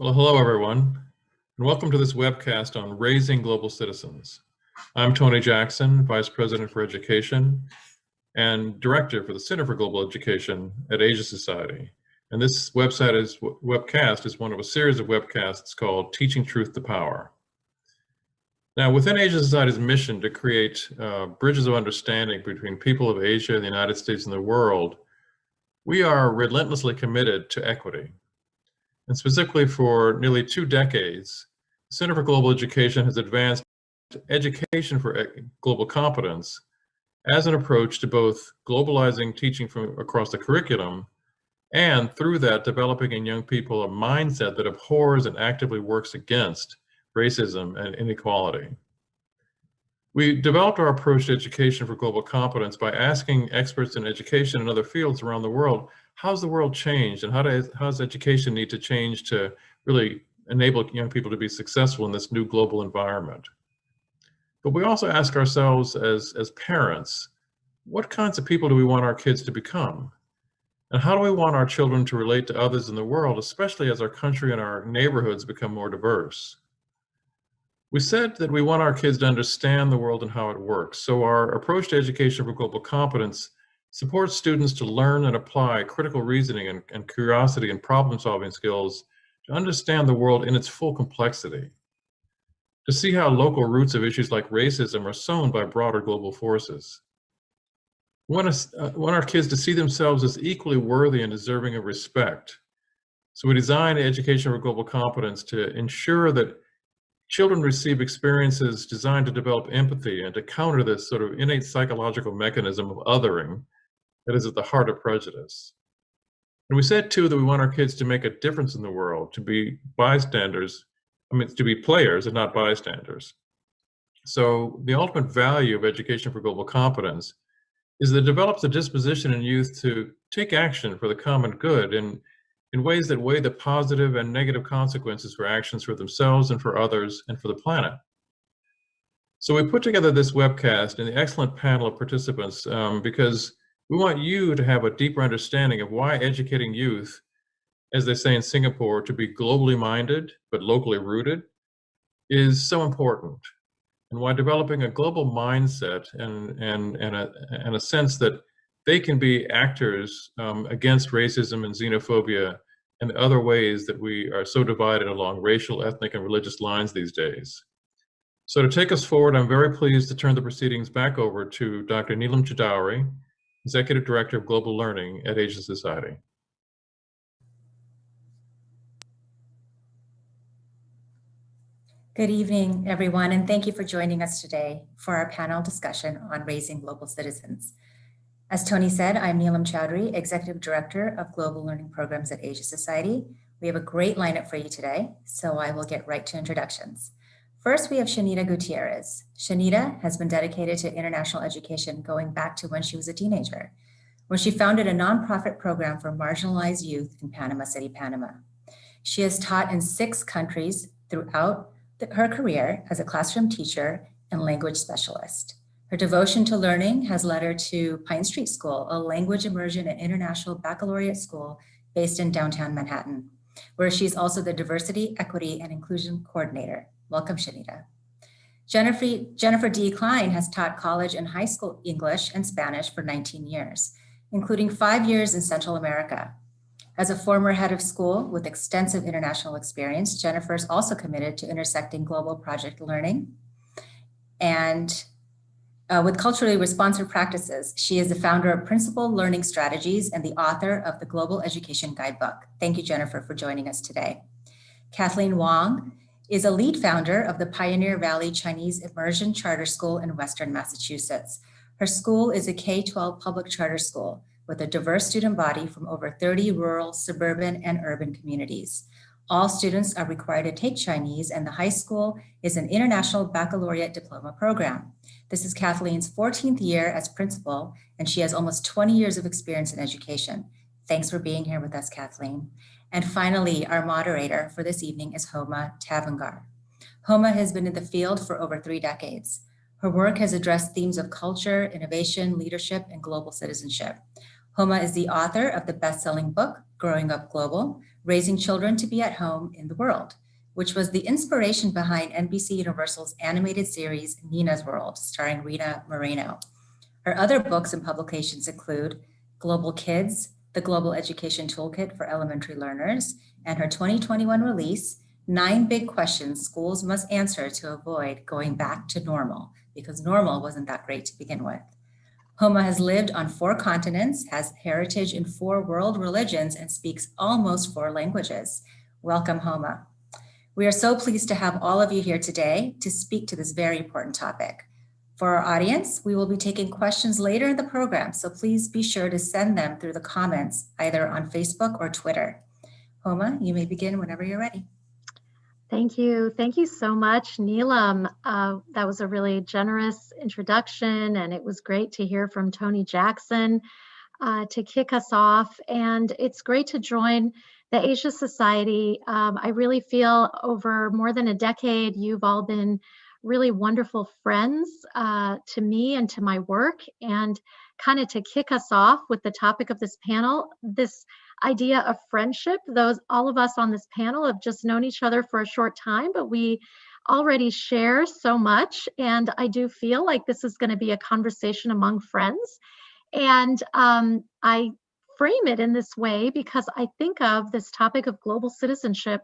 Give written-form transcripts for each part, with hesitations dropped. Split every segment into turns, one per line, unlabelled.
Well, hello everyone, and welcome to this webcast on raising global citizens. I'm Tony Jackson, Vice President for Education and Director for the Center for Global Education at Asia Society. And this webcast is one of a series of webcasts called Teaching Truth to Power. Now, within Asia Society's mission to create bridges of understanding between people of Asia, the United States, and the world, we are relentlessly committed to equity. And specifically for nearly 2 decades, the Center for Global Education has advanced education for global competence as an approach to both globalizing teaching from across the curriculum and through that developing in young people a mindset that abhors and actively works against racism and inequality. We developed our approach to education for global competence by asking experts in education and other fields around the world, how's the world changed and how does education need to change to really enable young people to be successful in this new global environment? But we also ask ourselves as parents, what kinds of people do we want our kids to become? And how do we want our children to relate to others in the world, especially as our country and our neighborhoods become more diverse? We said that we want our kids to understand the world and how it works. So our approach to education for global competence supports students to learn and apply critical reasoning and curiosity and problem-solving skills to understand the world in its full complexity, to see how local roots of issues like racism are sown by broader global forces. We want our kids to see themselves as equally worthy and deserving of respect. So we designed education for global competence to ensure that children receive experiences designed to develop empathy and to counter this sort of innate psychological mechanism of othering that is at the heart of prejudice. And we said too that we want our kids to make a difference in the world, to be to be players and not bystanders. So the ultimate value of education for global competence is that it develops a disposition in youth to take action for the common good in ways that weigh the positive and negative consequences for actions for themselves and for others and for the planet. So we put together this webcast and the excellent panel of participants because we want you to have a deeper understanding of why educating youth, as they say in Singapore, to be globally minded but locally rooted is so important, and why developing a global mindset and a sense that they can be actors against racism and xenophobia and the other ways that we are so divided along racial, ethnic, and religious lines these days. So to take us forward, I'm very pleased to turn the proceedings back over to Dr. Neelam Chowdhury, Executive Director of Global Learning at Asia Society.
Good evening, everyone, and thank you for joining us today for our panel discussion on raising global citizens. As Tony said, I'm Neelam Chowdhury, Executive Director of Global Learning Programs at Asia Society. We have a great lineup for you today, so I will get right to introductions. First, we have Shanita Gutierrez. Shanita has been dedicated to international education going back to when she was a teenager, when she founded a nonprofit program for marginalized youth in Panama City, Panama. She has taught in 6 countries throughout her career as a classroom teacher and language specialist. Her devotion to learning has led her to Pine Street School, a language immersion and international baccalaureate school based in downtown Manhattan, where she's also the diversity, equity, and inclusion coordinator. Welcome, Shanita. Jennifer D. Klein has taught college and high school English and Spanish for 19 years, including 5 years in Central America. As a former head of school with extensive international experience, Jennifer is also committed to intersecting global project learning and with culturally responsive practices. She is the founder of Principal Learning Strategies and the author of the Global Education Guidebook. Thank you, Jennifer, for joining us today. Kathleen Wong is a lead founder of the Pioneer Valley Chinese Immersion Charter School in Western Massachusetts. Her school is a K-12 public charter school with a diverse student body from over 30 rural, suburban, and urban communities. All students are required to take Chinese, and the high school is an international baccalaureate diploma program. This is Kathleen's 14th year as principal, and she has almost 20 years of experience in education. Thanks for being here with us, Kathleen. And finally, our moderator for this evening is Homa Tavangar. Homa has been in the field for over 3 decades. Her work has addressed themes of culture, innovation, leadership, and global citizenship. Homa is the author of the best-selling book, Growing Up Global, Raising Children to Be at Home in the World, which was the inspiration behind NBC Universal's animated series, Nina's World, starring Rita Moreno. Her other books and publications include Global Kids, the Global Education Toolkit for Elementary Learners, and her 2021 release, 9 Big Questions Schools Must Answer to Avoid Going Back to Normal, because normal wasn't that great to begin with. Homa has lived on 4 continents, has heritage in 4 world religions, and speaks almost 4 languages. Welcome, Homa. We are so pleased to have all of you here today to speak to this very important topic. For our audience, we will be taking questions later in the program, so please be sure to send them through the comments, either on Facebook or Twitter. Homa, you may begin whenever you're ready.
Thank you. Thank you so much, Neelam. That was a really generous introduction, and it was great to hear from Tony Jackson to kick us off. And it's great to join the Asia Society. I really feel over more than a decade, you've all been really wonderful friends to me and to my work. And kind of to kick us off with the topic of this panel, this idea of friendship. All of us on this panel have just known each other for a short time, but we already share so much. And I do feel like this is going to be a conversation among friends. And I frame it in this way because I think of this topic of global citizenship.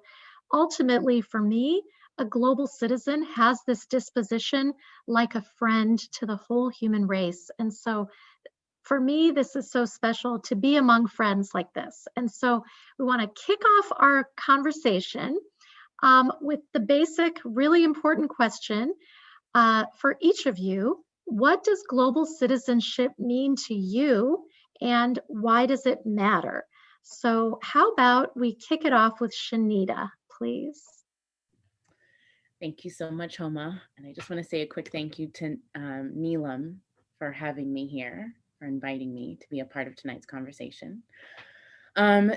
Ultimately, for me, a global citizen has this disposition like a friend to the whole human race. And so for me, this is so special to be among friends like this. And so we want to kick off our conversation with the basic, really important question for each of you. What does global citizenship mean to you, and why does it matter? So how about we kick it off with Shanita, please?
Thank you so much, Homa. And I just want to say a quick thank you to Neelam for having me here, for inviting me to be a part of tonight's conversation.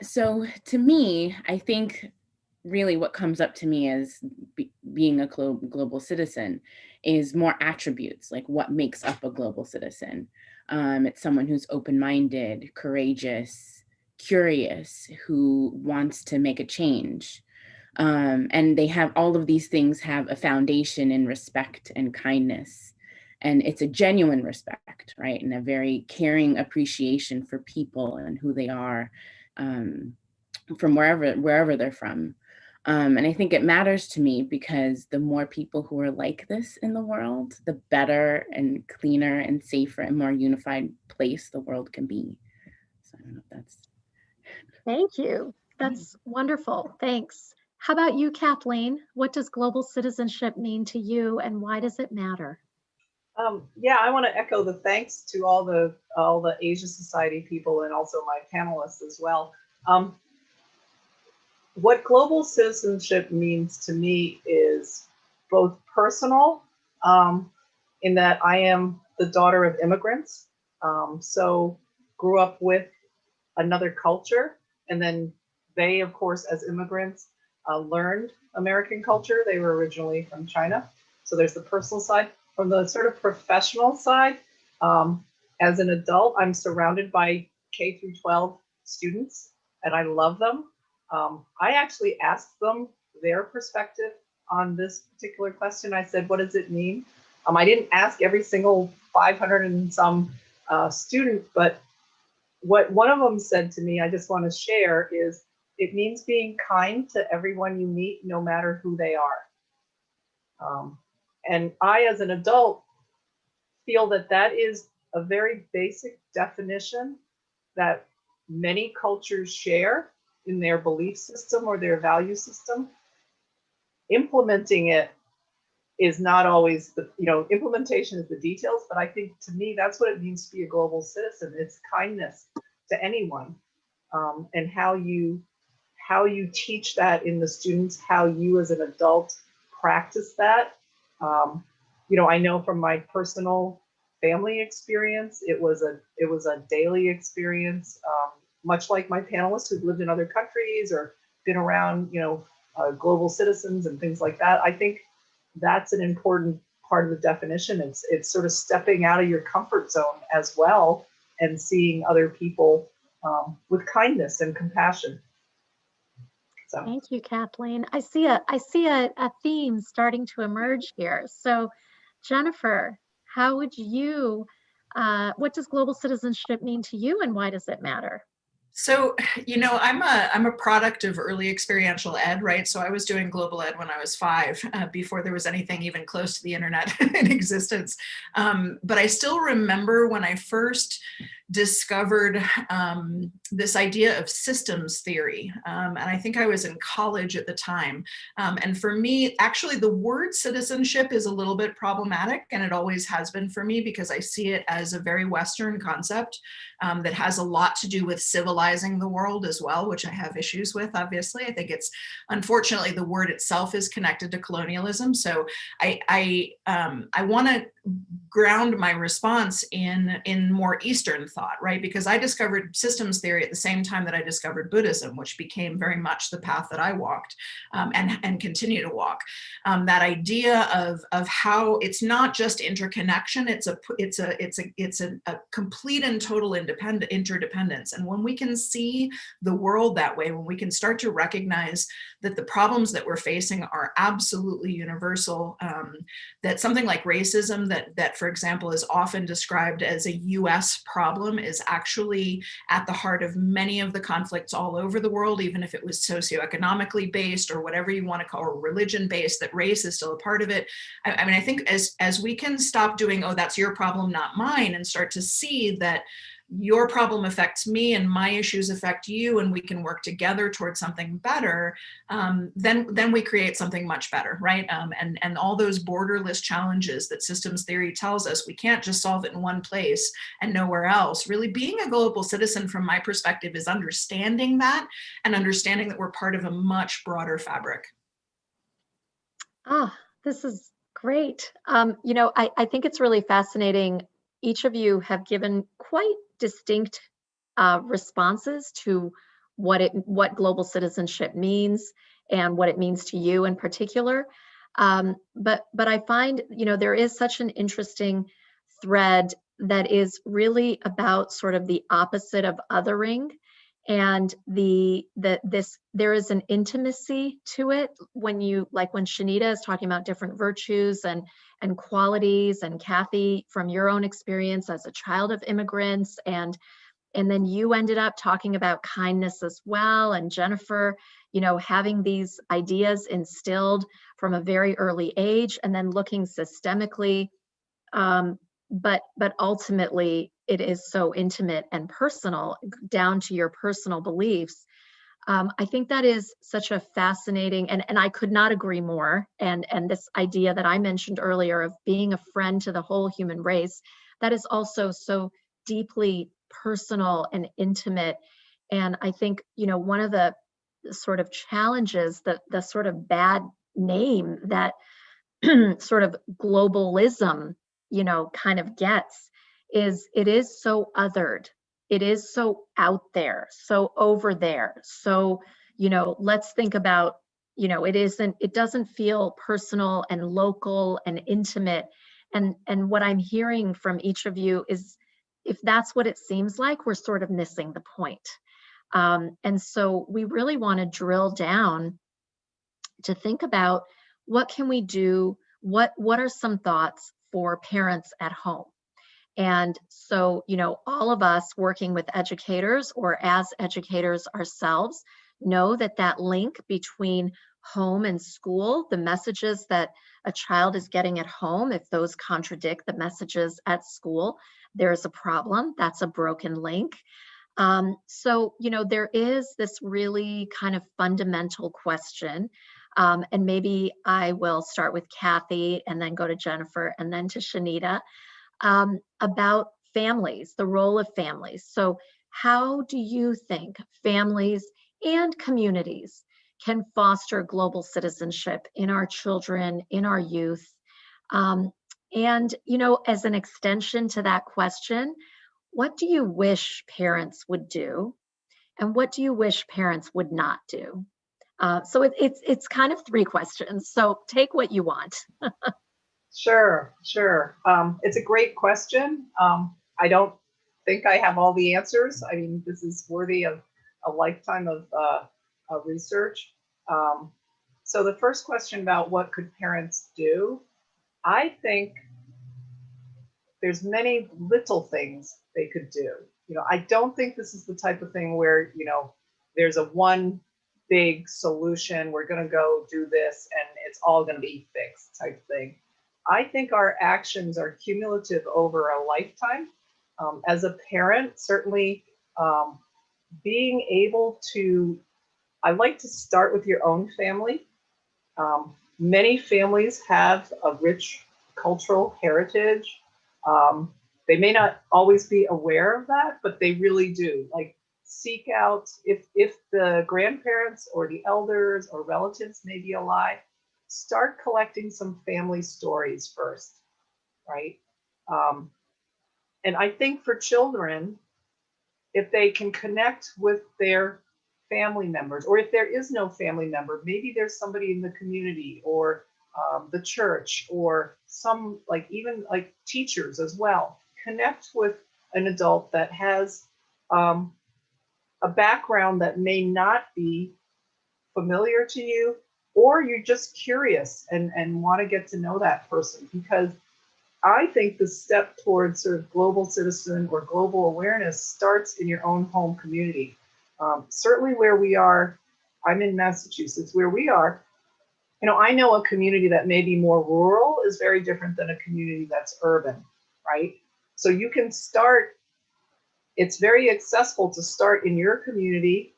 So to me, I think really what comes up to me as being a global citizen is more attributes, like what makes up a global citizen. It's someone who's open-minded, courageous, curious, who wants to make a change. And they have all of these things have a foundation in respect and kindness. And it's a genuine respect, right? And a very caring appreciation for people and who they are from wherever they're from. And I think it matters to me because the more people who are like this in the world, the better and cleaner and safer and more unified place the world can be. So I don't know if that's.
Thank you. That's wonderful. Thanks. How about you, Kathleen? What does global citizenship mean to you, and why does it matter?
Yeah, I want to echo the thanks to all the Asia Society people and also my panelists as well. What global citizenship means to me is both personal, in that I am the daughter of immigrants, so grew up with another culture, and then they, of course, as immigrants, learned American culture. They were originally from China. So there's the personal side. From the sort of professional side, as an adult, I'm surrounded by K through 12 students, and I love them. I actually asked them their perspective on this particular question. I said, what does it mean? I didn't ask every single 500 and some student, but what one of them said to me, I just want to share, is it means being kind to everyone you meet, no matter who they are. And I, as an adult, feel that that is a very basic definition that many cultures share in their belief system or their value system. Implementing it is not always the, implementation is the details, but I think to me, that's what it means to be a global citizen. It's kindness to anyone, and how you teach that in the students, how you as an adult practice that. I know from my personal family experience, it was a daily experience, much like my panelists who've lived in other countries or been around, global citizens and things like that. I think that's an important part of the definition. It's sort of stepping out of your comfort zone as well and seeing other people with kindness and compassion. So.
Thank you, Kathleen. I see a theme starting to emerge here. So, Jennifer, how would you, what does global citizenship mean to you, and why does it matter?
So, I'm a product of early experiential ed, right? So I was doing global ed when I was 5, before there was anything even close to the internet in existence. But I still remember when I first discovered this idea of systems theory. And I think I was in college at the time. And for me, actually, the word citizenship is a little bit problematic, and it always has been for me, because I see it as a very Western concept that has a lot to do with civilizing the world as well, which I have issues with, obviously. I think it's, unfortunately, the word itself is connected to colonialism. So I want to ground my response in more Eastern thought, right? Because I discovered systems theory at the same time that I discovered Buddhism, which became very much the path that I walked and continue to walk. That idea of how it's not just interconnection; it's a complete and total interdependence. And when we can see the world that way, when we can start to recognize that the problems that we're facing are absolutely universal, that something like racism that, for example, is often described as a US problem is actually at the heart of many of the conflicts all over the world, even if it was socioeconomically based or whatever you want to call, or religion based, that race is still a part of it. I mean, I think as we can stop doing, oh, that's your problem, not mine, and start to see that your problem affects me and my issues affect you, and we can work together towards something better, then we create something much better, right? And all those borderless challenges that systems theory tells us we can't just solve it in one place and nowhere else. Really, being a global citizen, from my perspective, is understanding that and understanding that we're part of a much broader fabric.
Ah, this is great. I think it's really fascinating. Each of you have given quite distinct responses to what global citizenship means and what it means to you in particular. But I find, there is such an interesting thread that is really about sort of the opposite of othering, and there is an intimacy to it when Shanita is talking about different virtues and qualities, and Kathy, from your own experience as a child of immigrants, and then you ended up talking about kindness as well, and Jennifer, having these ideas instilled from a very early age, and then looking systemically, but ultimately it is so intimate and personal, down to your personal beliefs. I think that is such a fascinating, and I could not agree more. And this idea that I mentioned earlier of being a friend to the whole human race, that is also so deeply personal and intimate. And I think, one of the sort of challenges, the sort of bad name that sort of globalism, kind of gets, is it is so othered. It is so out there, so over there. So, let's think about, it doesn't feel personal and local and intimate. And what I'm hearing from each of you is, if that's what it seems like, we're sort of missing the point. And so we really want to drill down to think about, what can we do? What are some thoughts for parents at home? And so, all of us working with educators or as educators ourselves know that link between home and school, the messages that a child is getting at home, if those contradict the messages at school, there's a problem. That's a broken link. So, there is this really kind of fundamental question. And maybe I will start with Kathy and then go to Jennifer and then to Shanita, about families, the role of families. So how do you think families and communities can foster global citizenship in our children, in our youth? And, as an extension to that question, what do you wish parents would do? And what do you wish parents would not do? So it's kind of 3 questions. So take what you want.
Sure. It's a great question. I don't think I have all the answers. I mean, this is worthy of a lifetime of research. So the first question about what could parents do, I think there's many little things they could do. You know, I don't think this is the type of thing where, you know, there's a one big solution, we're going to go do this and it's all going to be fixed type thing. I think our actions are cumulative over a lifetime. As a parent, certainly being able to, I like to start with your own family. Many families have a rich cultural heritage. They may not always be aware of that, but they really do. Like, seek out, if the grandparents or the elders or relatives may be alive, start collecting some family stories first, right? And I think for children, if they can connect with their family members, or if there is no family member, maybe there's somebody in the community or the church or some, like, even like teachers as well, connect with an adult that has a background that may not be familiar to you, or you're just curious and want to get to know that person. Because I think the step towards sort of global citizen or global awareness starts in your own home community. Certainly where we are, I'm in Massachusetts, where we are, you know, I know a community that may be more rural is very different than a community that's urban, right? So you can start, it's very accessible to start in your community,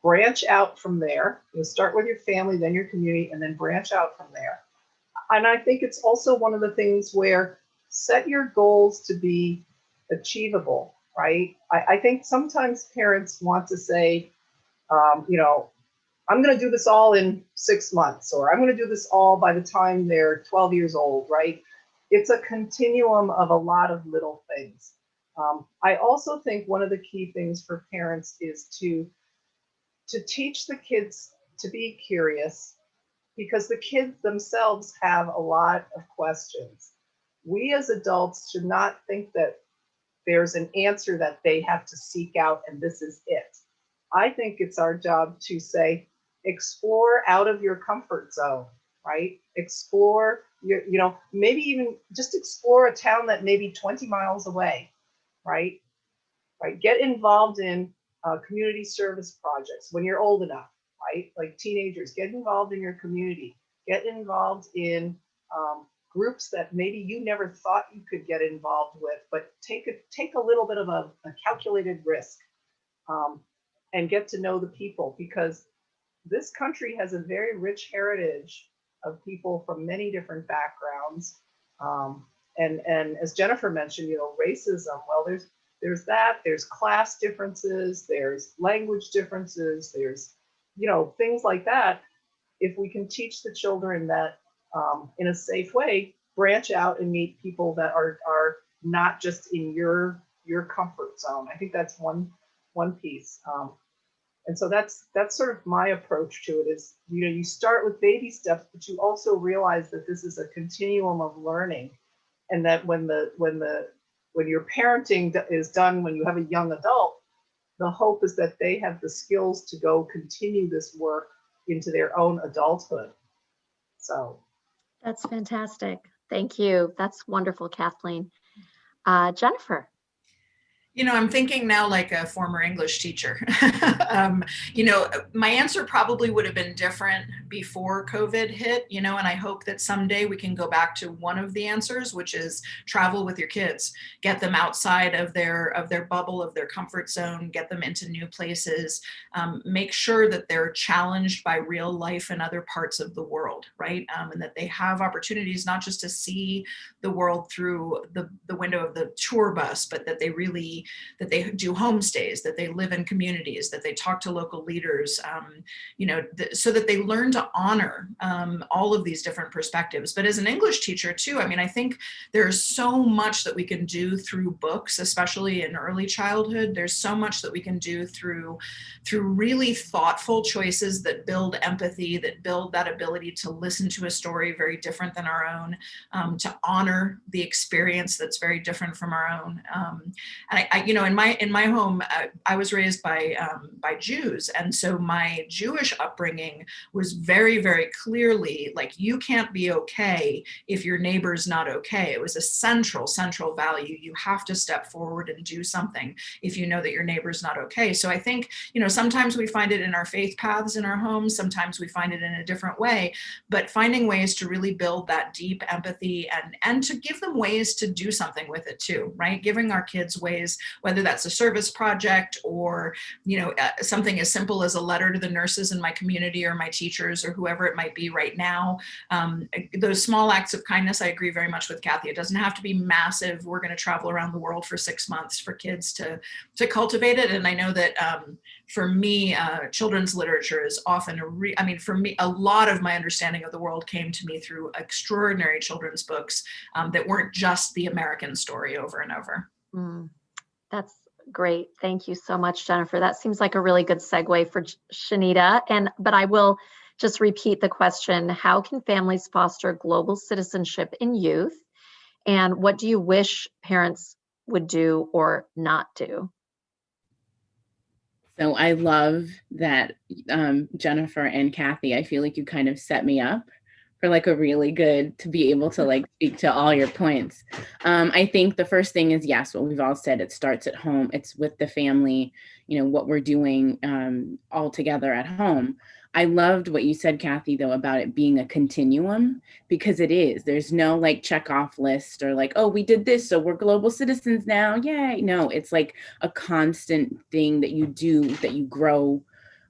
branch out from there. You start with your family, then your community, and then branch out from there. And I think it's also one of the things where set your goals to be achievable, right? I think sometimes parents want to say, you know, I'm going to do this all in 6 months, or I'm going to do this all by the time they're 12 years old, right? It's a continuum of a lot of little things. I also think one of the key things for parents is to teach the kids to be curious, because the kids themselves have a lot of questions. We as adults should not think that there's an answer that they have to seek out and this is it. I think it's our job to say, explore out of your comfort zone, right? Explore, you know, maybe even just explore a town that may be 20 miles away, right? Right. Get involved in community service projects when you're old enough, right? Like teenagers, get involved in your community. Get involved in groups that maybe you never thought you could get involved with, but take a little bit of a calculated risk, and get to know the people, because this country has a very rich heritage of people from many different backgrounds. And as Jennifer mentioned, you know, racism, well, there's that, there's class differences, there's language differences, there's, you know, things like that. If we can teach the children that in a safe way, branch out and meet people that are not just in your comfort zone. I think that's one piece. And so that's sort of my approach to it is, you know, you start with baby steps, but you also realize that this is a continuum of learning, and that when your parenting is done, when you have a young adult, the hope is that they have the skills to go continue this work into their own adulthood. So
That's fantastic. Thank you. That's wonderful, Kathleen. Jennifer.
You know, I'm thinking now like a former English teacher. You know, my answer probably would have been different before COVID hit, you know, and I hope that someday we can go back to one of the answers, which is travel with your kids, get them outside of their bubble, of their comfort zone, get them into new places, make sure that they're challenged by real life in other parts of the world, right? And that they have opportunities not just to see the world through the window of the tour bus, but that they really do homestays, that they live in communities, that they talk to local leaders, so that they learn to honor all of these different perspectives. But as an English teacher too, I mean, I think there's so much that we can do through books, especially in early childhood. There's so much that we can do through really thoughtful choices that build empathy, that build that ability to listen to a story very different than our own, to honor the experience that's very different from our own. And in my home, I was raised by Jews, and so my Jewish upbringing was very, very clearly like, you can't be okay if your neighbor's not okay. It was a central value. You have to step forward and do something if you know that your neighbor's not okay. So I think, sometimes we find it in our faith paths in our homes, sometimes we find it in a different way, but finding ways to really build that deep empathy and to give them ways to do something with it too, right? Giving our kids ways, whether that's a service project or, something as simple as a letter to the nurses in my community or my teachers or whoever it might be right now. Those small acts of kindness, I agree very much with Kathy. It doesn't have to be massive. We're going to travel around the world for 6 months for kids to cultivate it. And I know that for me, children's literature is often for me, a lot of my understanding of the world came to me through extraordinary children's books that weren't just the American story over and over.
That's great. Thank you so much, Jennifer. That seems like a really good segue for Shanita. But I will just repeat the question. How can families foster global citizenship in youth? And what do you wish parents would do or not do?
So I love that, Jennifer and Kathy, I feel like you kind of set me up for like a really good, to be able to like speak to all your points. I think the first thing is, yes, what we've all said, it starts at home. It's with the family, what we're doing all together at home. I loved what you said, Kathy, though, about it being a continuum, because it is. There's no like check off list or like, oh, we did this, so we're global citizens now. Yay. No, it's like a constant thing that you do, that you grow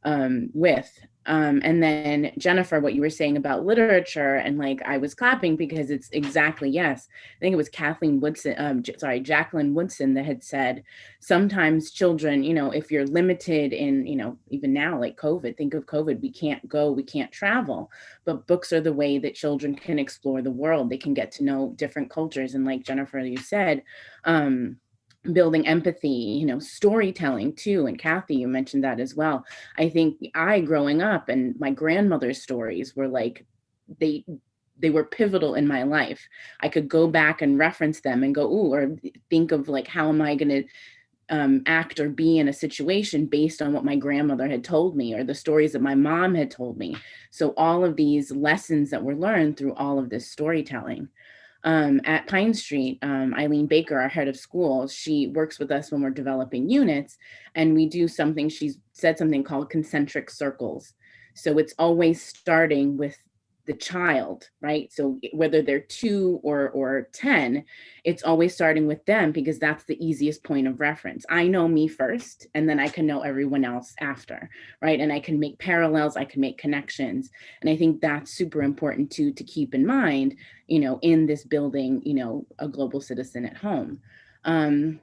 with. And then Jennifer, what you were saying about literature, and like I was clapping because it's exactly, yes. I think it was Jacqueline Woodson that had said, sometimes children, if you're limited in, even now, like COVID, think of COVID, we can't go, we can't travel, but books are the way that children can explore the world. They can get to know different cultures. And like Jennifer, you said, building empathy, storytelling too. And Kathy, you mentioned that as well. I think growing up, and my grandmother's stories were like, they were pivotal in my life. I could go back and reference them and go, ooh, or think of like, how am I going to act or be in a situation based on what my grandmother had told me, or the stories that my mom had told me. So all of these lessons that were learned through all of this storytelling. At Pine Street, Eileen Baker, our head of school, she works with us when we're developing units, and we do something, she's said something called concentric circles. So it's always starting with the child, right? So whether they're 2 or 10, it's always starting with them, because that's the easiest point of reference. I know me first, and then I can know everyone else after, right? And I can make parallels, I can make connections. And I think that's super important to keep in mind, in this building, a global citizen at home. And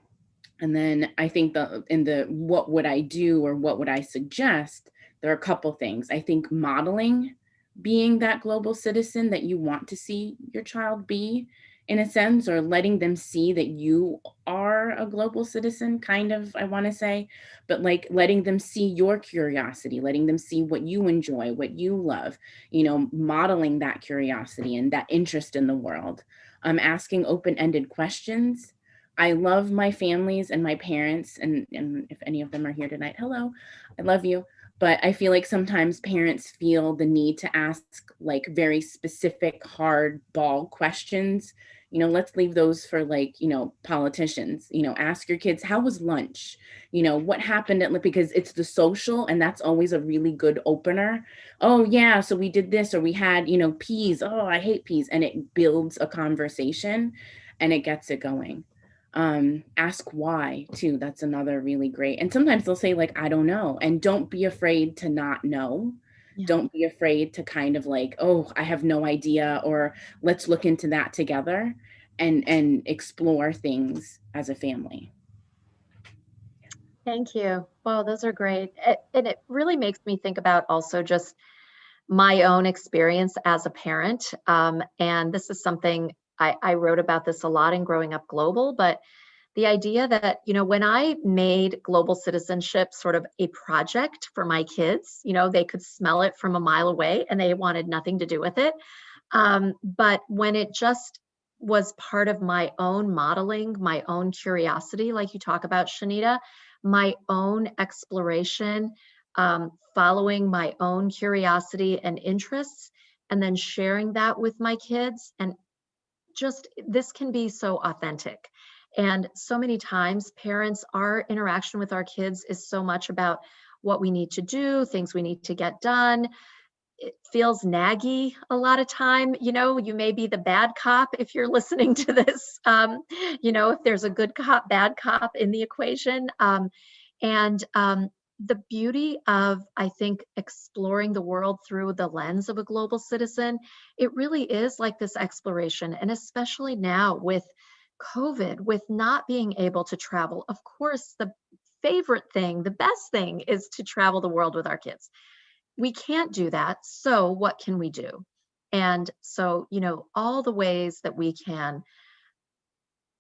then I think what would I do, or what would I suggest? There are a couple things. I think modeling being that global citizen that you want to see your child be, in a sense, or letting them see that you are a global citizen, kind of, I want to say, but like letting them see your curiosity, letting them see what you enjoy, what you love, modeling that curiosity and that interest in the world. Asking open-ended questions. I love my families and my parents, and if any of them are here tonight, hello, I love you. But I feel like sometimes parents feel the need to ask like very specific hardball questions. Let's leave those for like, politicians. Ask your kids, how was lunch? What happened because it's the social, and that's always a really good opener. Oh yeah, so we did this, or we had, peas. Oh, I hate peas. And it builds a conversation and it gets it going. Ask why too. That's another really great. And sometimes they'll say like, I don't know. And don't be afraid to not know. Yeah. Don't be afraid to kind of like, oh, I have no idea, or let's look into that together and explore things as a family.
Thank you. Well, those are great. And it really makes me think about also just my own experience as a parent. And this is something I wrote about this a lot in Growing Up Global, but the idea that, when I made global citizenship sort of a project for my kids, they could smell it from a mile away and they wanted nothing to do with it. But when it just was part of my own modeling, my own curiosity, like you talk about, Shanita, my own exploration, following my own curiosity and interests, and then sharing that with my kids. And just this can be so authentic. And so many times, parents, our interaction with our kids is so much about what we need to do, things we need to get done. It feels naggy a lot of time. You may be the bad cop if you're listening to this, if there's a good cop, bad cop in the equation. And the beauty of, I think, exploring the world through the lens of a global citizen, it really is like this exploration. And especially now with COVID, with not being able to travel, of course, the favorite thing, the best thing is to travel the world with our kids. We can't do that. So what can we do? And so, all the ways that we can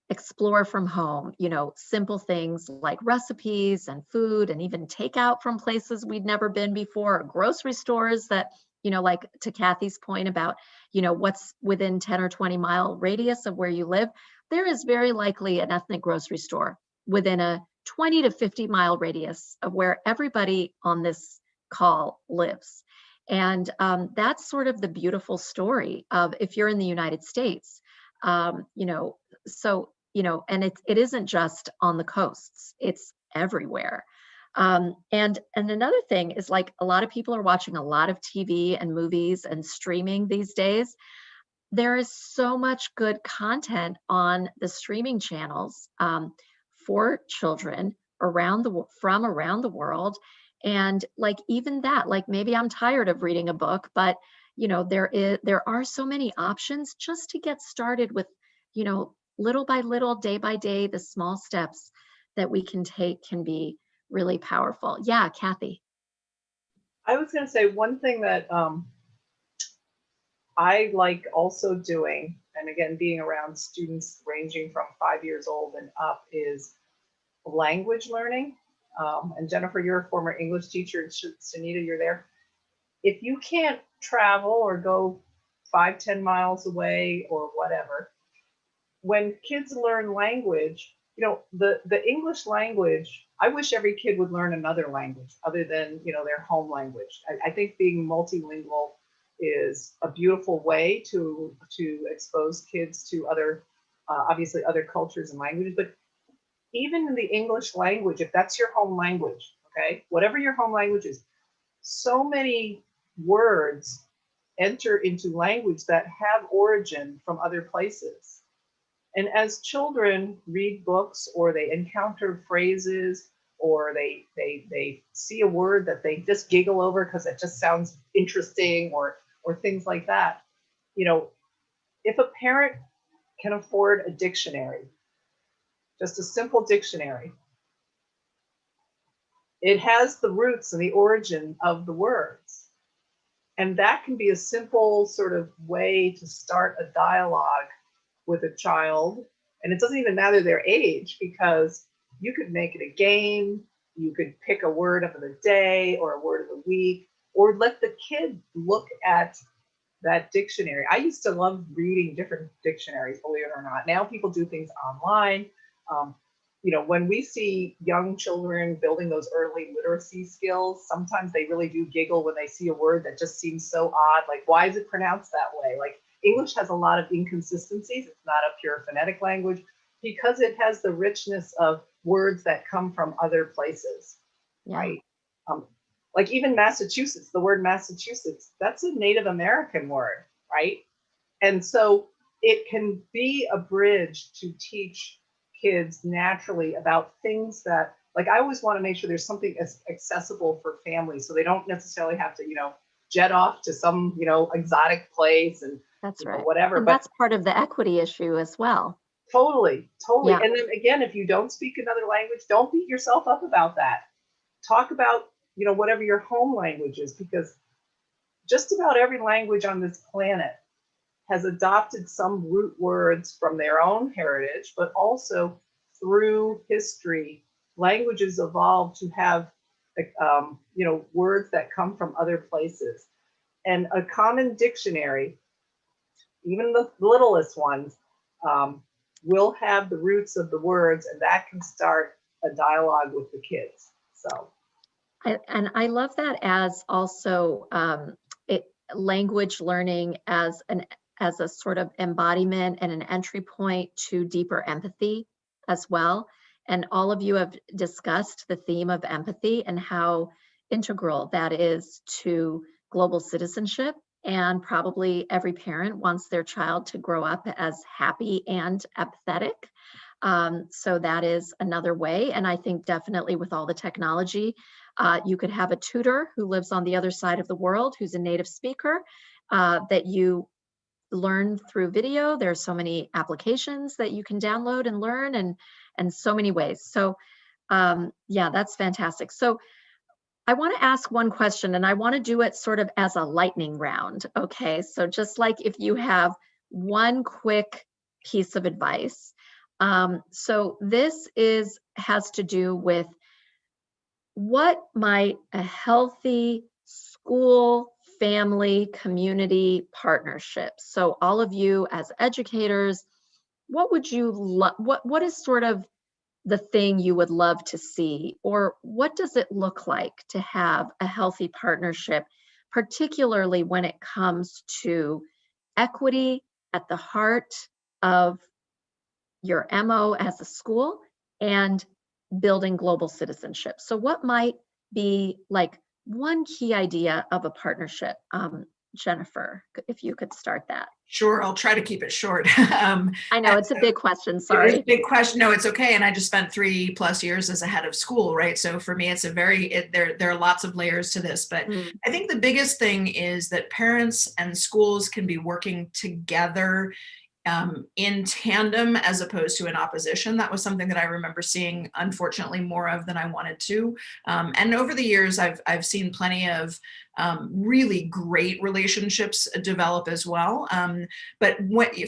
explore from home, simple things like recipes and food and even takeout from places we'd never been before, or grocery stores that, like to Kathy's point about, what's within 10 or 20 mile radius of where you live, there is very likely an ethnic grocery store within a 20 to 50 mile radius of where everybody on this call lives. And that's sort of the beautiful story of if you're in the United States, so and it isn't just on the coasts, it's everywhere. And another thing is, like, a lot of people are watching a lot of TV and movies and streaming these days. There is so much good content on the streaming channels, for children from around the world. And like, even that, like, maybe I'm tired of reading a book, but there are so many options just to get started with, little by little, day by day, the small steps that we can take can be really powerful. Yeah, Kathy.
I was going to say one thing that I like also doing, and again, being around students ranging from 5 years old and up, is language learning. And Jennifer, you're a former English teacher. Sunita, you're there. If you can't travel or go 5-10 miles away or whatever, when kids learn language, the English language, I wish every kid would learn another language other than, their home language. I think being multilingual is a beautiful way to expose kids to other, obviously other cultures and languages. But even in the English language, if that's your home language, okay, whatever your home language is, so many words enter into language that have origin from other places. And as children read books, or they encounter phrases, or they see a word that they just giggle over because it just sounds interesting, or things like that, if a parent can afford a dictionary, just a simple dictionary, it has the roots and the origin of the words. And that can be a simple sort of way to start a dialogue with a child. And it doesn't even matter their age, because you could make it a game. You could pick a word of the day or a word of the week, or let the kid look at that dictionary. I used to love reading different dictionaries, believe it or not. Now people do things online. When we see young children building those early literacy skills, sometimes they really do giggle when they see a word that just seems so odd. Like, why is it pronounced that way? Like, English has a lot of inconsistencies. It's not a pure phonetic language because it has the richness of words that come from other places, right? Like even Massachusetts, the word Massachusetts, that's a Native American word, right? And so it can be a bridge to teach kids naturally about things that, like, I always want to make sure there's something as accessible for families, so they don't necessarily have to, jet off to some, exotic place and
That's right.
whatever.
And
but
that's part of the equity issue as well.
Totally, totally.
Yeah.
And then again, if you don't speak another language, don't beat yourself up about that. Talk about, whatever your home language is, because just about every language on this planet has adopted some root words from their own heritage, but also through history, languages evolve to have, words that come from other places. And a common dictionary, even the littlest ones, will have the roots of the words, and that can start a dialogue with the kids. So.
And I love that as also language learning as a sort of embodiment and an entry point to deeper empathy as well. And all of you have discussed the theme of empathy and how integral that is to global citizenship. And probably every parent wants their child to grow up as happy and empathetic. So that is another way. And I think definitely with all the technology, you could have a tutor who lives on the other side of the world, who's a native speaker, that you learn through video. There's so many applications that you can download and learn, and so many ways. So yeah, that's fantastic. So I want to ask one question, and I want to do it sort of as a lightning round. Okay, so just like if you have one quick piece of advice. So this has to do with what might a healthy school, family, community partnership. So all of you as educators, what would you what is sort of the thing you would love to see, or what does it look like to have a healthy partnership, particularly when it comes to equity at the heart of your MO as a school and building global citizenship? So what might be like one key idea of a partnership? Jennifer, if you could start that.
Sure, I'll try to keep it short.
I know it's a big question,
It is
sorry.
a big question. No, it's okay. And I just spent 3+ years as a head of school, right? So for me, it's there are lots of layers to this. But I think the biggest thing is that parents and schools can be working together in tandem as opposed to in opposition. That was something that I remember seeing, unfortunately, more of than I wanted to. And over the years, I've seen plenty of really great relationships develop as well. But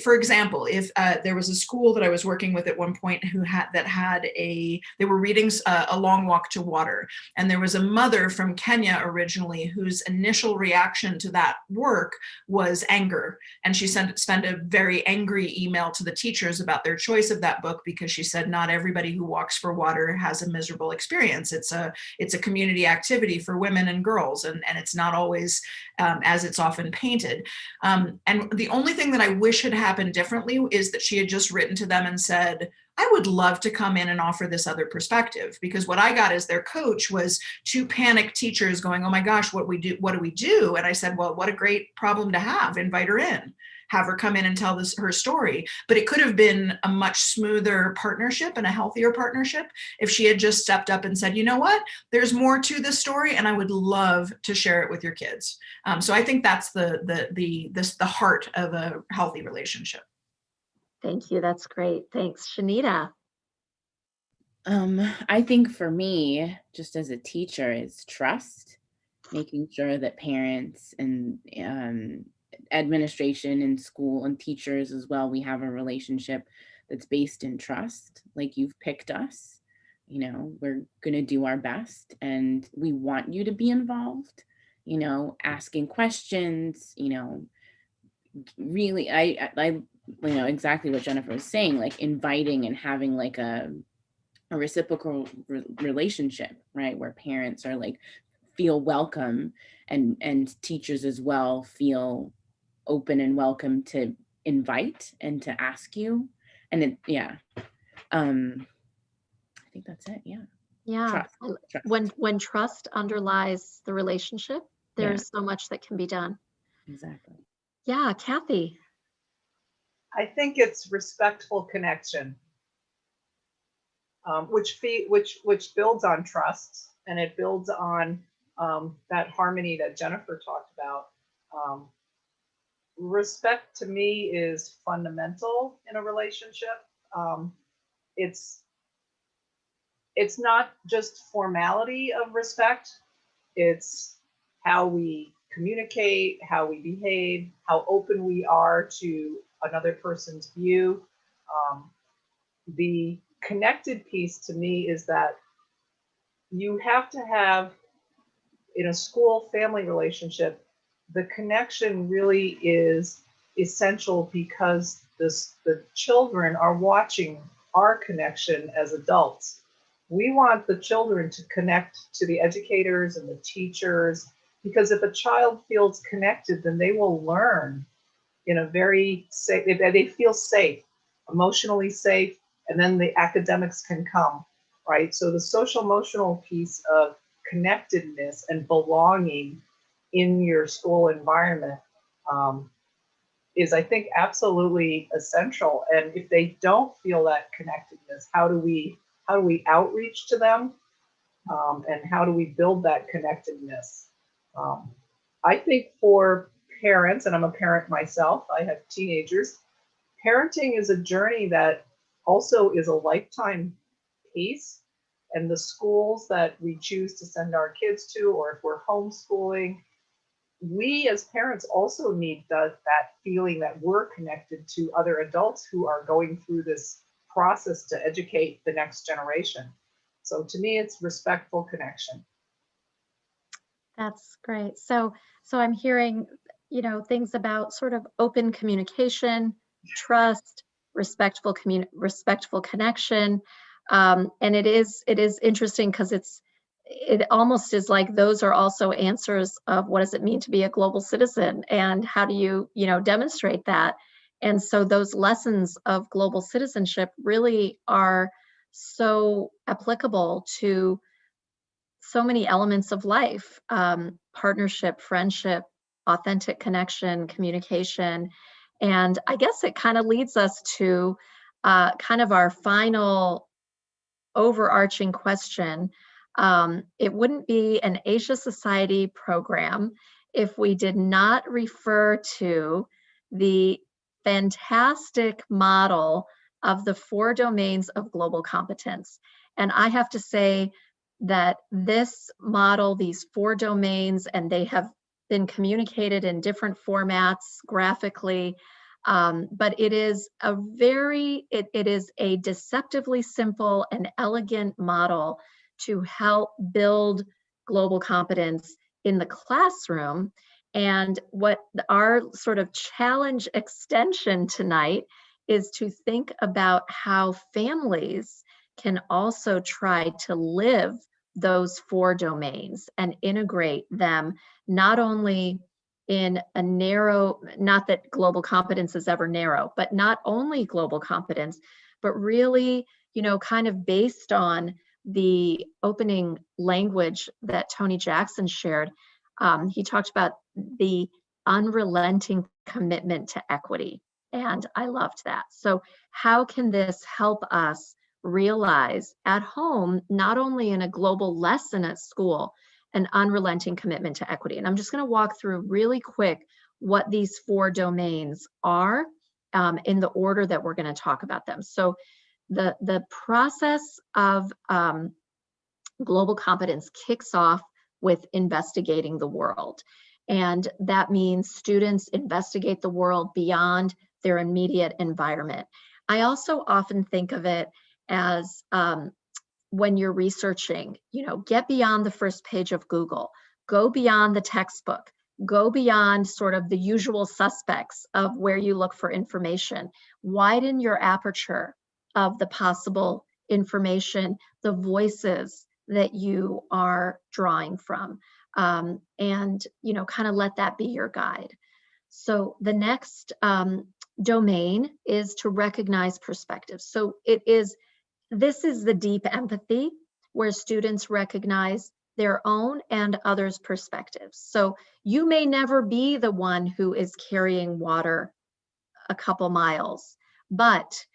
for example, if there was a school that I was working with at one point they were reading A Long Walk to Water, and there was a mother from Kenya originally whose initial reaction to that work was anger, and she sent a very angry email to the teachers about their choice of that book, because she said not everybody who walks for water has a miserable experience. It's a community activity for women and girls, and it's not always as it's often painted. And the only thing that I wish had happened differently is that she had just written to them and said, I would love to come in and offer this other perspective, because what I got as their coach was 2 panicked teachers going, oh my gosh, what do we do? And I said, well, what a great problem to have. Invite her in, have her come in and tell her story. But it could have been a much smoother partnership and a healthier partnership if she had just stepped up and said, you know what, there's more to this story and I would love to share it with your kids. So I think that's the heart of a healthy relationship.
Thank you. That's great. Thanks. Shanita.
I think for me, just as a teacher, is trust, making sure that parents and administration and school and teachers as well, we have a relationship that's based in trust. Like, you've picked us, we're going to do our best and we want you to be involved, asking questions, really, I exactly what Jennifer was saying, like inviting and having like a reciprocal relationship, right? Where parents are like, feel welcome, and teachers as well feel open and welcome to invite and to ask you. And I think that's it.
Yeah.
Trust.
When trust underlies the relationship, there's so much that can be done.
Exactly.
Yeah, Kathy.
I think it's respectful connection, which builds on trust, and it builds on that harmony that Jennifer talked about. Respect to me is fundamental in a relationship. It's it's not just formality of respect. It's how we communicate, how we behave, how open we are to another person's view. Um, the connected piece to me is that you have to have, in a school family relationship, the connection really is essential because the children are watching our connection as adults. We want the children to connect to the educators and the teachers, because if a child feels connected, then they will learn in a very safe, they feel safe, emotionally safe, and then the academics can come, right? So the social emotional piece of connectedness and belonging in your school environment is, I think, absolutely essential. And if they don't feel that connectedness, how do we outreach to them, and how do we build that connectedness? I think for parents, and I'm a parent myself, I have teenagers, parenting is a journey that also is a lifetime piece. And the schools that we choose to send our kids to, or if we're homeschooling, we as parents also need that feeling that we're connected to other adults who are going through this process to educate the next generation. So to me, it's respectful connection.
That's great. So I'm hearing, things about sort of open communication, trust, respectful connection. And it is interesting because it almost is like those are also answers of what does it mean to be a global citizen and how do you, demonstrate that. And so those lessons of global citizenship really are so applicable to so many elements of life, partnership, friendship, authentic connection, communication. And I guess it kind of leads us to kind of our final overarching question. It wouldn't be an Asia Society program if we did not refer to the fantastic model of the 4 domains of global competence. And I have to say that this model, these 4 domains, and they have been communicated in different formats graphically, but it is it is a deceptively simple and elegant model to help build global competence in the classroom. And what our sort of challenge extension tonight is to think about how families can also try to live those 4 domains and integrate them not only in a narrow, not that global competence is ever narrow, but not only global competence, but really, kind of based on the opening language that Tony Jackson shared. He talked about the unrelenting commitment to equity, and I loved that. So how can this help us realize at home, not only in a global lesson at school, an unrelenting commitment to equity? And I'm just going to walk through really quick what these 4 domains are in the order that we're going to talk about them. So the process of global competence kicks off with investigating the world. And that means students investigate the world beyond their immediate environment. I also often think of it as when you're researching, get beyond the first page of Google, go beyond the textbook, go beyond sort of the usual suspects of where you look for information, widen your aperture of the possible information, the voices that you are drawing from, and, kind of let that be your guide. So the next domain is to recognize perspectives. So this is the deep empathy where students recognize their own and others' perspectives. So you may never be the one who is carrying water a couple miles, but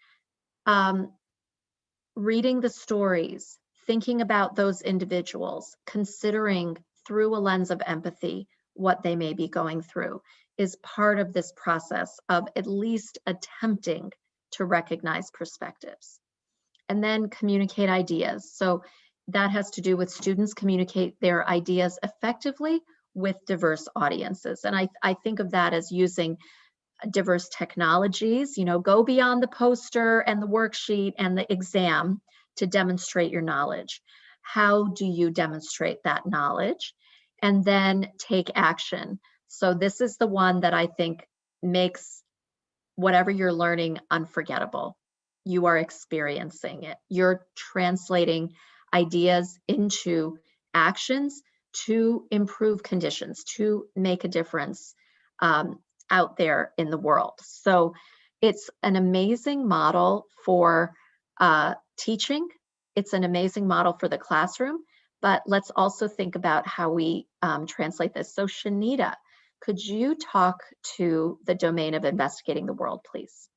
reading the stories, thinking about those individuals, considering through a lens of empathy what they may be going through is part of this process of at least attempting to recognize perspectives. And then communicate ideas. So that has to do with students communicate their ideas effectively with diverse audiences. And I think of that as using diverse technologies, go beyond the poster and the worksheet and the exam to demonstrate your knowledge. How do you demonstrate that knowledge? And then take action. So this is the one that I think makes whatever you're learning unforgettable. You are experiencing it. You're translating ideas into actions to improve conditions, to make a difference out there in the world. So it's an amazing model for teaching. It's an amazing model for the classroom, but let's also think about how we translate this. So Shanita, could you talk to the domain of investigating the world, please?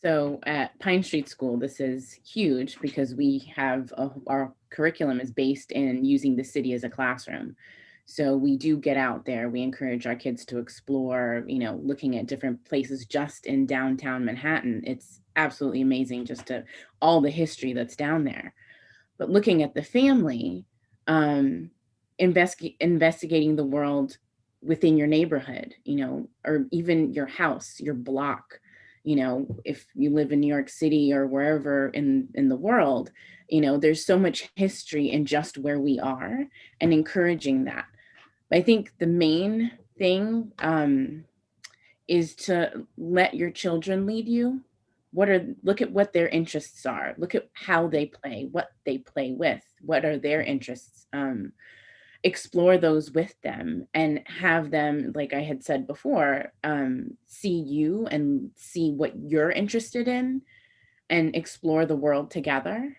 So at Pine Street School, this is huge because we have our curriculum is based in using the city as a classroom. So we do get out there. We encourage our kids to explore, looking at different places just in downtown Manhattan. It's absolutely amazing just to all the history that's down there. But looking at the family, investigating the world within your neighborhood, or even your house, your block. If you live in New York City or wherever in the world, there's so much history in just where we are, and encouraging that. But I think the main thing is to let your children lead you. Look at what their interests are. Look at how they play, what they play with, what are their interests. Explore those with them and have them, like I had said before, see you and see what you're interested in and explore the world together.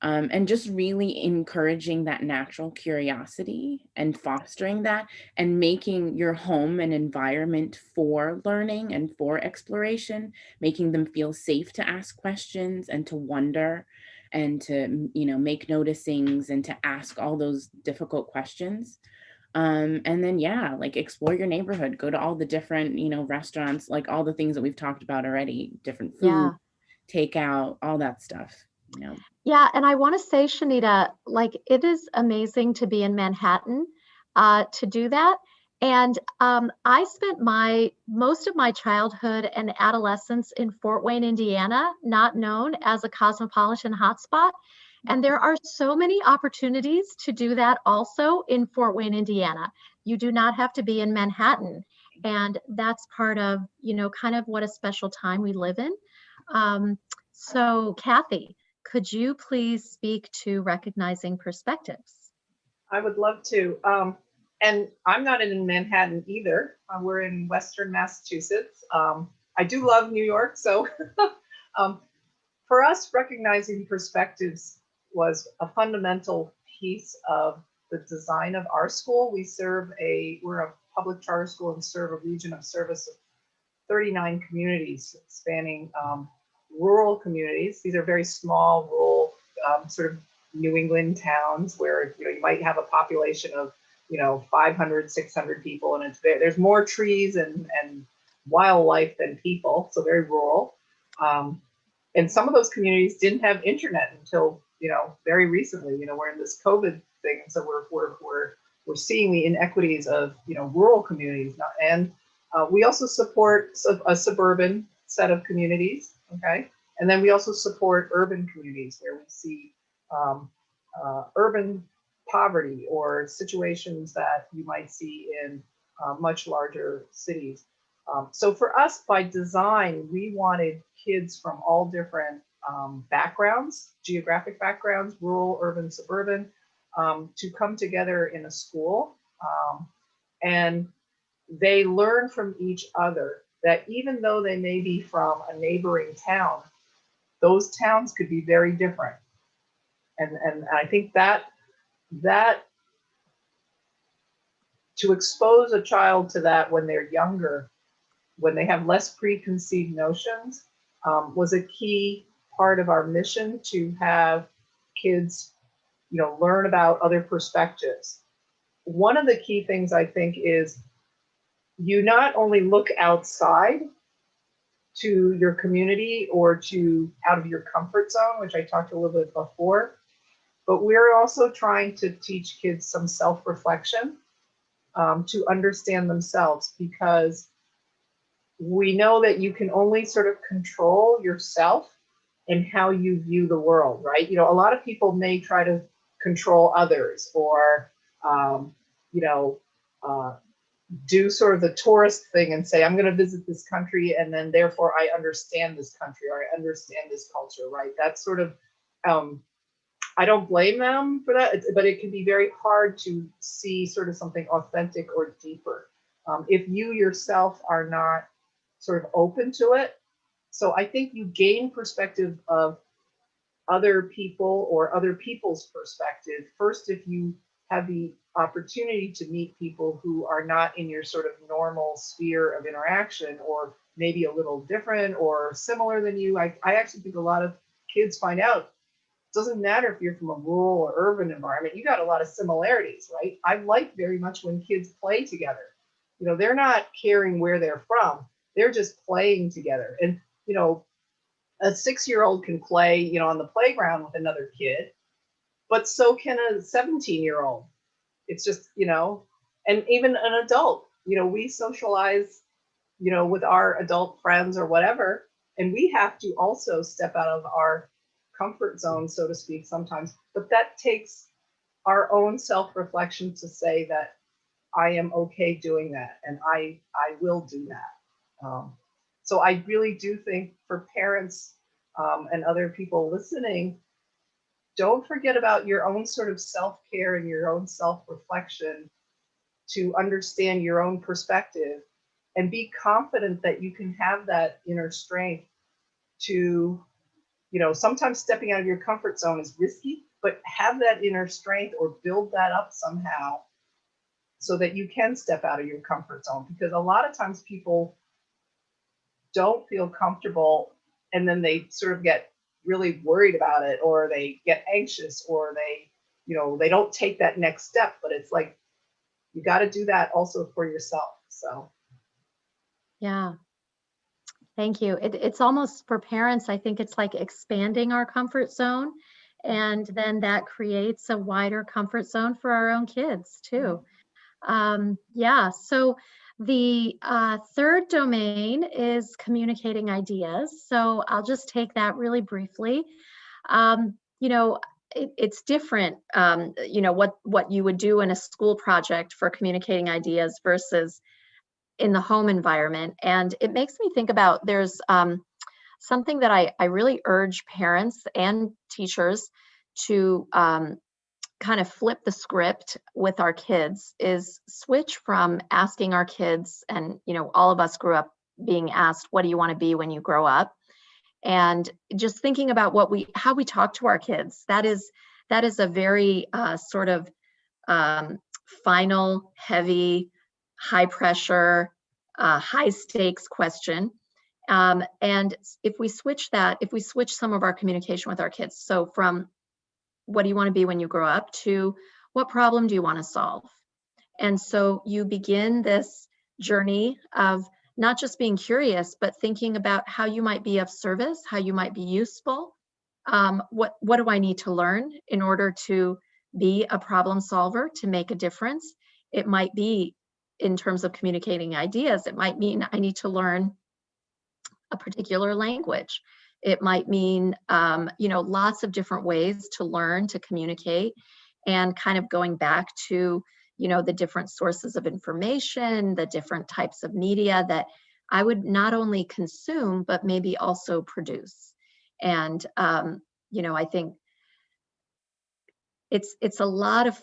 And just really encouraging that natural curiosity and fostering that and making your home an environment for learning and for exploration, making them feel safe to ask questions and to wonder and to, make noticings and to ask all those difficult questions. And then, explore your neighborhood, go to all the different, restaurants, like all the things that we've talked about already, different food, takeout, all that stuff,
Yeah, and I want to say, Shanita, it is amazing to be in Manhattan to do that. And I spent most of my childhood and adolescence in Fort Wayne, Indiana, not known as a cosmopolitan hotspot. And there are so many opportunities to do that also in Fort Wayne, Indiana. You do not have to be in Manhattan. And that's part of, kind of what a special time we live in. So Kathy, could you please speak to recognizing perspectives?
I would love to. And I'm not in Manhattan either. We're in Western Massachusetts. I do love New York. So for us, recognizing perspectives was a fundamental piece of the design of our school. We're a public charter school and serve a region of service of 39 communities spanning rural communities. These are very small, rural, sort of New England towns where you might have a population of 500, 600 people, and there's more trees and wildlife than people, so very rural. And some of those communities didn't have internet until very recently. We're in this COVID thing, so we're seeing the inequities of rural communities, and we also support a suburban set of communities. Okay, and then we also support urban communities where we see urban poverty or situations that you might see in much larger cities. So for us, by design, we wanted kids from all different backgrounds, geographic backgrounds, rural, urban, suburban, to come together in a school. And they learn from each other that even though they may be from a neighboring town, those towns could be very different. And I think that to expose a child to that when they're younger, when they have less preconceived notions, was a key part of our mission to have kids, learn about other perspectives. One of the key things I think is you not only look outside, to your community or to out of your comfort zone, which I talked a little bit before. But we're also trying to teach kids some self-reflection to understand themselves, because we know that you can only sort of control yourself and how you view the world, right? You know, a lot of people may try to control others or, you know, do sort of the tourist thing and say, I'm going to visit this country and then therefore I understand this country or I understand this culture, right? That's sort of, I don't blame them for that, but it can be very hard to see sort of something authentic or deeper if you yourself are not sort of open to it. So I think you gain perspective of other people or other people's perspective first if you have the opportunity to meet people who are not in your sort of normal sphere of interaction, or maybe a little different or similar than you. I actually think a lot of kids find out it doesn't matter if you're from a rural or urban environment, you got a lot of similarities, right? I like very much when kids play together. You know, they're not caring where they're from, they're just playing together. And, you know, a 6-year-old can play, you know, on the playground with another kid, but so can a 17-year-old. It's just, you know, and even an adult, you know, we socialize, you know, with our adult friends or whatever, and we have to also step out of our comfort zone, so to speak, sometimes. But that takes our own self-reflection to say that I am okay doing that, and I will do that. So I really do think for parents and other people listening, don't forget about your own sort of self-care and your own self-reflection to understand your own perspective, and be confident that you can have that inner strength to, you know, sometimes stepping out of your comfort zone is risky, but have that inner strength or build that up somehow so that you can step out of your comfort zone. Because a lot of times people don't feel comfortable and then they sort of get really worried about it, or they get anxious, or they, you know, they don't take that next step. But it's like, you got to do that also for yourself. So
Yeah. Thank you. It's almost for parents, I think it's like expanding our comfort zone, and then that creates a wider comfort zone for our own kids too. Yeah, so the third domain is communicating ideas. So I'll just take that really briefly. You know, it's different, you know, what you would do in a school project for communicating ideas versus in the home environment. And it makes me think about, there's something that I really urge parents and teachers to kind of flip the script with our kids, is switch from asking our kids, and you know, all of us grew up being asked, what do you want to be when you grow up? And just thinking about how we talk to our kids. That is a very sort of final, heavy, high pressure, high stakes question. And if we switch some of our communication with our kids, so from what do you want to be when you grow up to what problem do you want to solve? And so you begin this journey of not just being curious, but thinking about how you might be of service, how you might be useful. What do I need to learn in order to be a problem solver, to make a difference? It might be in terms of communicating ideas. It might mean I need to learn a particular language. It might mean, you know, lots of different ways to learn to communicate, and kind of going back to, you know, the different sources of information, the different types of media that I would not only consume, but maybe also produce. And, you know, I think it's a lot of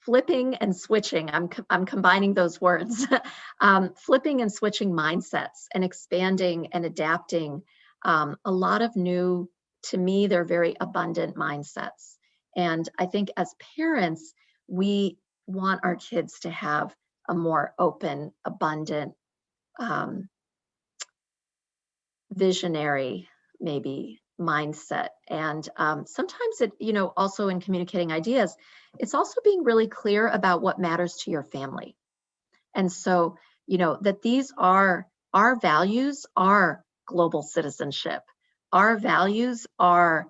flipping and switching. I'm combining those words. Flipping and switching mindsets, and expanding and adapting a lot of new, to me, they're very abundant mindsets. And I think as parents, we want our kids to have a more open, abundant, visionary, maybe, mindset. And sometimes it, you know, also in communicating ideas, it's also being really clear about what matters to your family. And so, you know, that these are our values are global citizenship. Our values are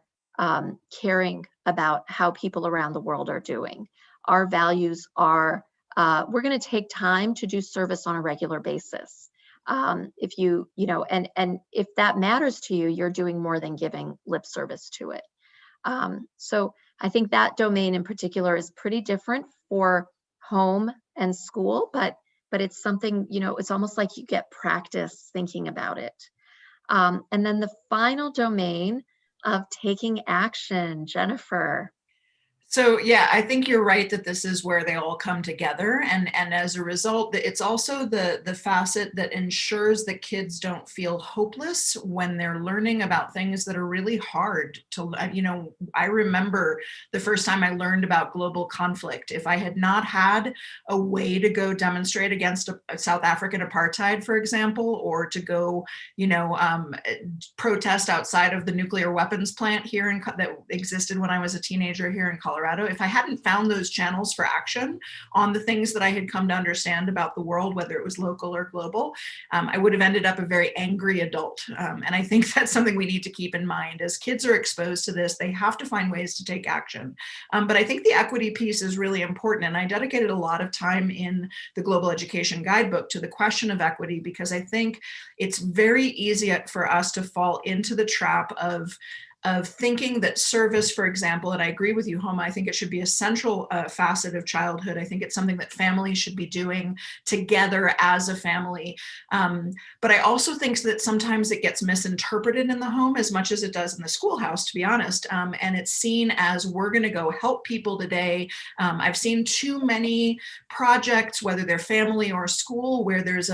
caring about how people around the world are doing. Our values are, we're going to take time to do service on a regular basis. If you know, and if that matters to you, you're doing more than giving lip service to it. So I think that domain in particular is pretty different for home and school, but it's something, you know, it's almost like you get practice thinking about it. And then the final domain of taking action, Jennifer.
So yeah, I think you're right that this is where they all come together, and as a result, it's also the facet that ensures that kids don't feel hopeless when they're learning about things that are really hard to. You know, I remember the first time I learned about global conflict. If I had not had a way to go demonstrate against a South African apartheid, for example, or to go, you know, protest outside of the nuclear weapons plant here that existed when I was a teenager here in Colorado. If I hadn't found those channels for action on the things that I had come to understand about the world, whether it was local or global, I would have ended up a very angry adult. And I think that's something we need to keep in mind. As kids are exposed to this, they have to find ways to take action. But I think the equity piece is really important. And I dedicated a lot of time in the Global Education Guidebook to the question of equity, because I think it's very easy for us to fall into the trap of thinking that service, for example, and I agree with you, Homa, I think it should be a central facet of childhood. I think it's something that families should be doing together as a family. But I also think that sometimes it gets misinterpreted in the home as much as it does in the schoolhouse, to be honest. And it's seen as, we're going to go help people today. I've seen too many projects, whether they're family or school, where there's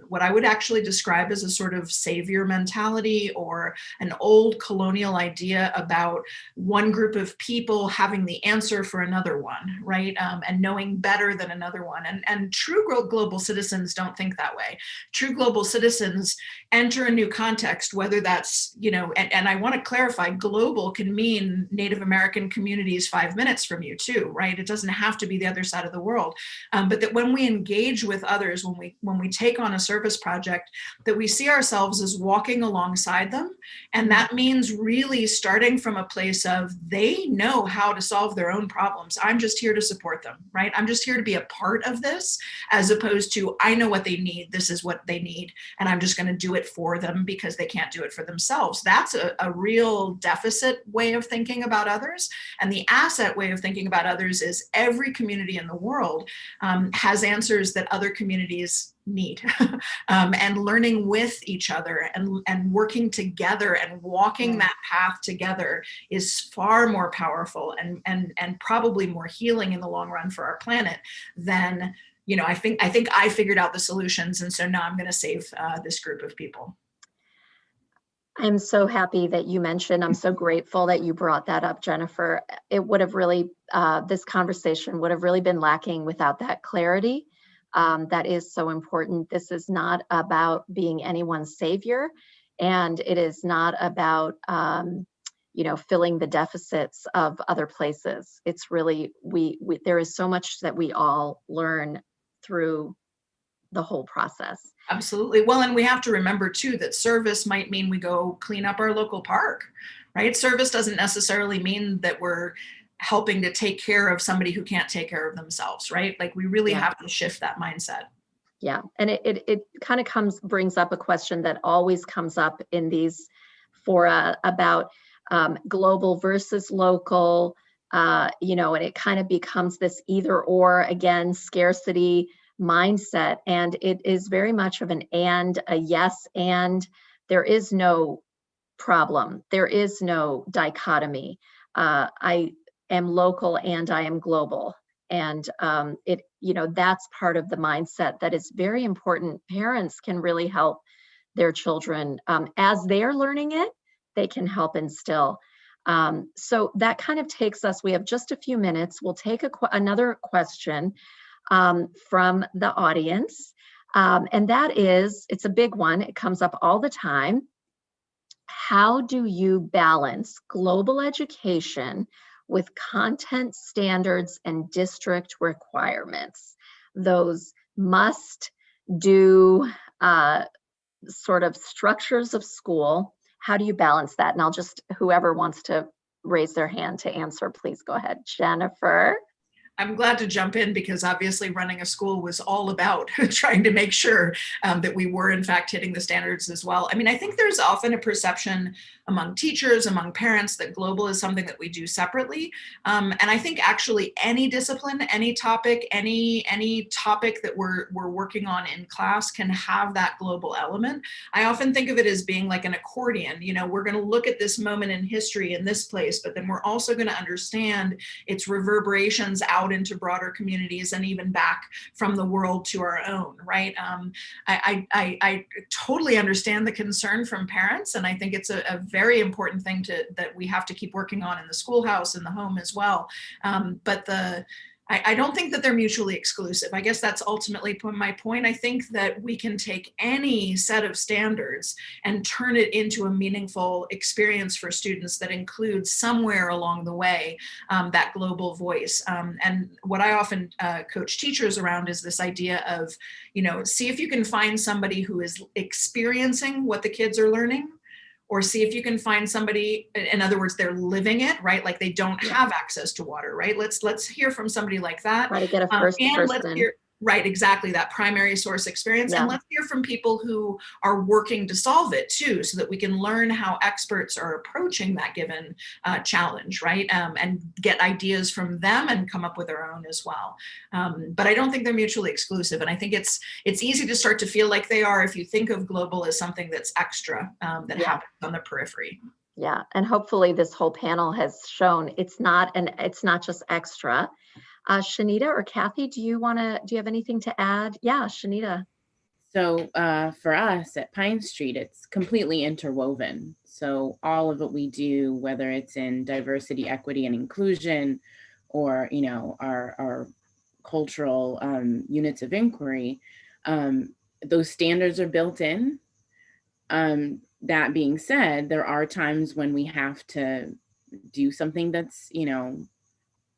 what I would actually describe as a sort of savior mentality, or an old colonial idea about one group of people having the answer for another one, right? And knowing better than another one. And true global citizens don't think that way. True global citizens enter a new context, whether that's, you know, and I want to clarify, global can mean Native American communities 5 minutes from you too, right? It doesn't have to be the other side of the world. But that when we engage with others, when we take on a service project, that we see ourselves as walking alongside them. And that means really starting from a place of, they know how to solve their own problems. I'm just here to support them, right? I'm just here to be a part of this, as opposed to, I know what they need. This is what they need. And I'm just going to do it for them because they can't do it for themselves. That's a real deficit way of thinking about others. And the asset way of thinking about others is, every community in the world has answers that other communities need. And learning with each other and working together and walking that path together is far more powerful and probably more healing in the long run for our planet than, you know, I think I figured out the solutions, and so now I'm going to save this group of people.
I'm so happy that you mentioned, I'm so grateful that you brought that up, Jennifer. It would have really, this conversation would have really been lacking without that clarity. That is so important. This is not about being anyone's savior, and it is not about, you know, filling the deficits of other places. It's really, there is so much that we all learn through the whole process.
Absolutely. Well, and we have to remember too that service might mean we go clean up our local park, right? Service doesn't necessarily mean that we're helping to take care of somebody who can't take care of themselves, right? Like, we really have to shift that mindset.
Yeah, and it kind of brings up a question that always comes up in these fora about global versus local, you know, and it kind of becomes this either or, again, scarcity mindset. And it is very much of an and, a yes, and there is no problem. There is no dichotomy. I am local and I am global. And you know, that's part of the mindset that is very important. Parents can really help their children as they're learning it. They can help instill. So that kind of takes us, we have just a few minutes. We'll take another question from the audience. And that is, it's a big one. It comes up all the time. How do you balance global education with content standards and district requirements? Those must do sort of structures of school. How do you balance that? And I'll just, whoever wants to raise their hand to answer, please go ahead. Jennifer.
I'm glad to jump in because obviously running a school was all about trying to make sure that we were in fact hitting the standards as well. I mean, I think there's often a perception among teachers, among parents, that global is something that we do separately. And I think actually any discipline, any topic, any topic that we're working on in class can have that global element. I often think of it as being like an accordion. You know, we're going to look at this moment in history in this place, but then we're also going to understand its reverberations out into broader communities and even back from the world to our own, right? I totally understand the concern from parents, and I think it's a very important thing that we have to keep working on in the schoolhouse and the home as well. But I don't think that they're mutually exclusive. I guess that's ultimately my point. I think that we can take any set of standards and turn it into a meaningful experience for students that includes somewhere along the way that global voice. And what I often coach teachers around is this idea of, you know, see if you can find somebody who is experiencing what the kids are learning, or see if you can find somebody, in other words, they're living it, right? Like they don't have access to water, right? Let's hear from somebody like that.
Try to get a first person.
Let's hear, right, exactly, that primary source experience. And let's hear from people who are working to solve it too, so that we can learn how experts are approaching that given challenge, right? And get ideas from them and come up with our own as well. But I don't think they're mutually exclusive. And I think it's easy to start to feel like they are if you think of global as something that's extra, that happens on the periphery.
Yeah, and hopefully this whole panel has shown it's not just extra. Shanita or Kathy, do you have anything to add? Yeah, Shanita.
So for us at Pine Street, it's completely interwoven. So all of what we do, whether it's in diversity, equity, and inclusion, or, you know, our cultural units of inquiry, those standards are built in. That being said, there are times when we have to do something that's, you know,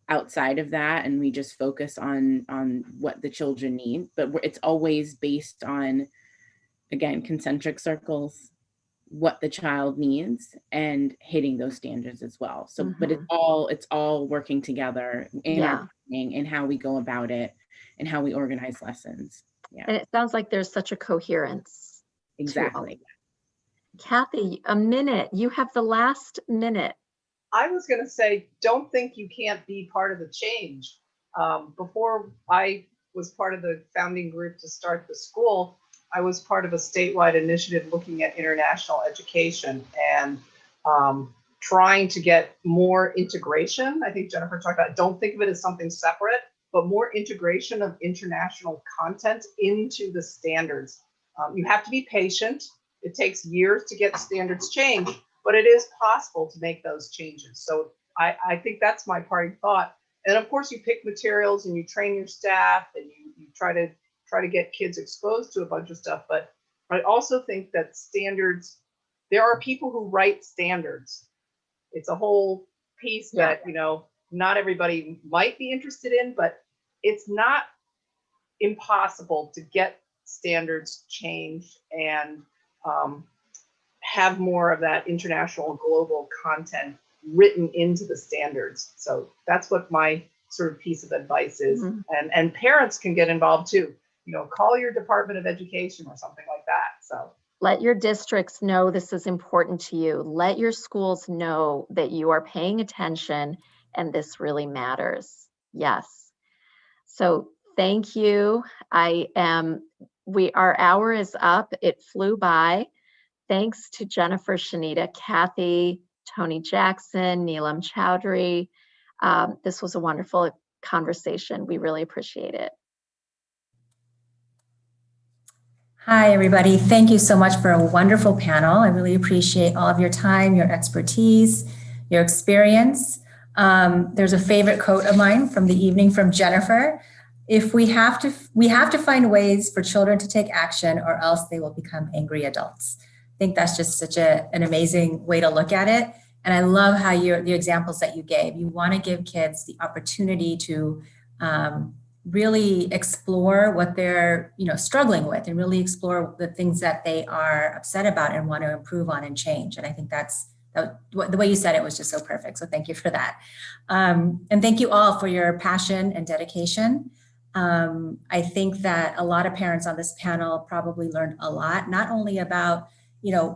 outside of that, and we just focus on what the children need. But it's always based on, again, concentric circles, what the child needs, and hitting those standards as well. So, but it's all working together in our planning and how we go about it and how we organize lessons. Yeah.
And it sounds like there's such a coherence.
Exactly.
Kathy, a minute. You have the last minute.
I was going to say, don't think you can't be part of the change. Before I was part of the founding group to start the school, I was part of a statewide initiative looking at international education and trying to get more integration. I think Jennifer talked about, don't think of it as something separate, but more integration of international content into the standards. You have to be patient. It takes years to get standards changed, but it is possible to make those changes. So I think that's my parting thought. And of course, you pick materials and you train your staff and you try to get kids exposed to a bunch of stuff. But I also think that standards, there are people who write standards. It's a whole piece that, you know, not everybody might be interested in, but it's not impossible to get standards changed and have more of that international global content written into the standards. So that's what my sort of piece of advice is. And parents can get involved too. You know, call your Department of Education or something like that. So
let your districts know this is important to you. Let your schools know that you are paying attention and this really matters. Yes. So thank you. Our hour is up. It flew by. Thanks to Jennifer, Shanita, Kathy, Tony Jackson, Neelam Chowdhury. This was a wonderful conversation. We really appreciate it.
Hi, everybody. Thank you so much for a wonderful panel. I really appreciate all of your time, your expertise, your experience. There's a favorite quote of mine from the evening from Jennifer. We have to find ways for children to take action or else they will become angry adults. I think that's just such an amazing way to look at it. And I love how the examples that you gave. You want to give kids the opportunity to really explore what they're, struggling with, and really explore the things that they are upset about and want to improve on and change. And I think the way you said it was just so perfect. So thank you for that. And thank you all for your passion and dedication. I think that a lot of parents on this panel probably learned a lot, not only about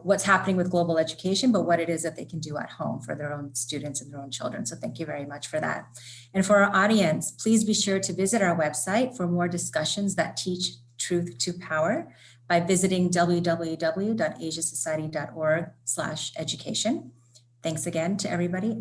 what's happening with global education, but what it is that they can do at home for their own students and their own children. So thank you very much for that. And for our audience, please be sure to visit our website for more discussions that teach truth to power by visiting www.asiasociety.org/education. Thanks again to everybody, and have